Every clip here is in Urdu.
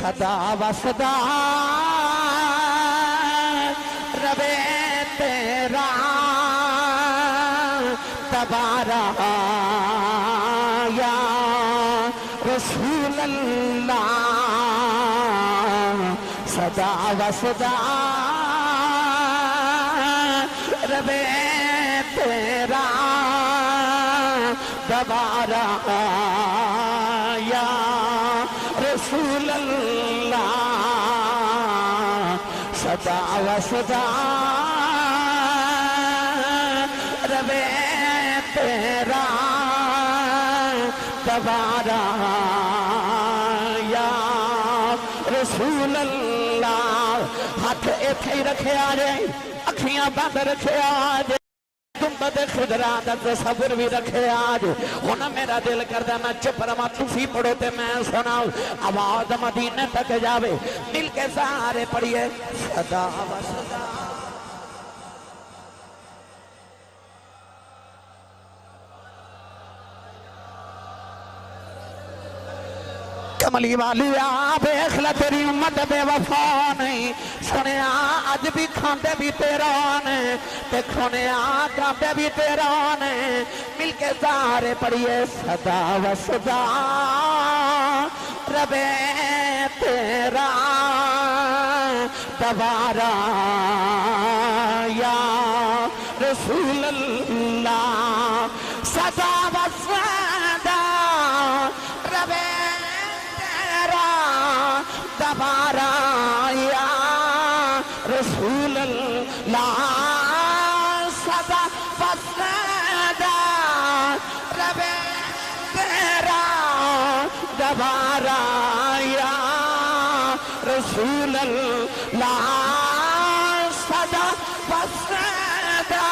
صدا وصدا ربے تیرا تبارا یا رسول اللہ صدا وصدا ربے تیرا تبارا یا رسول اللہ صدا وصدا ربے تیرا تبارا یا رسول اللہ ہاتھ ایتھے ہی رکھے آجے اکھیاں بند رکھے آجے گنبد خضرا دا تصور بھی رکھے آج ہونا میرا دل کردہ میں چپ رہا تُسی پڑھو تے میں سناؤ آواز مدینے تک جاوے مل کے سارے پڑھئے صدا و صدا کملی والی آپ اخلا تیری امت بے وفا نہیں سنے آج بھی کھاندے بھی تیرا نے تے کھونے کھاندے بھی تیرا نے مل کے سارے پڑھئے صدا و صدا ربے تیرا تبارا یا رسول اللہ صدا و صدا ربے تبارا یا رسول اللہ صدا وصدا ربے تیرا تبارا یا رسول اللہ صدا وصدا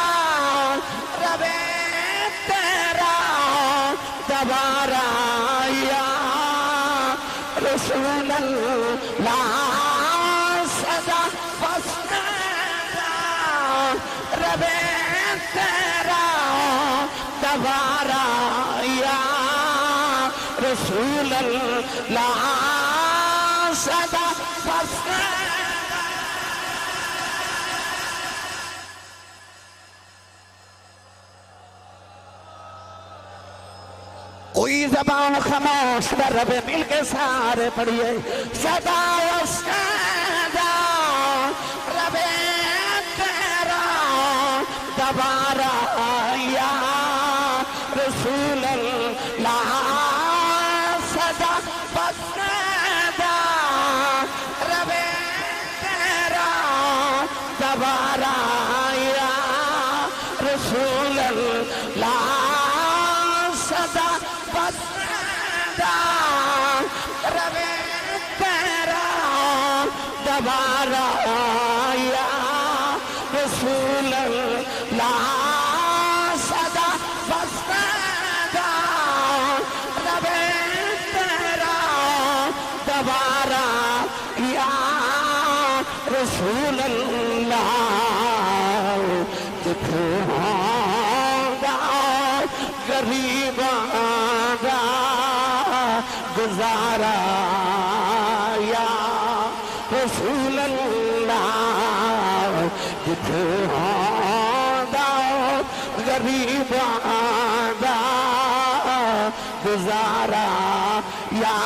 ربے تیرا تبارا یا رسول اللہ صدا وصدا ربے تیرا تبارا یا رسول اللہ صدا وصدا کوئی زبان خاموش در رب مل کے سارے پڑھئے صدا و صدا رب تیرا تبارا یا رسول اللہ صدا و صدا رب تیرا تبارا یا رسول اللہ صدا وصدا ربے تیرا تبارا یا رسول اللہ صدا وصدا ربے تیرا تبارا یا رسول اللہ غریب آگا گزارا یا رسول اللہ جتھے آگا غریب آگا گزارا یا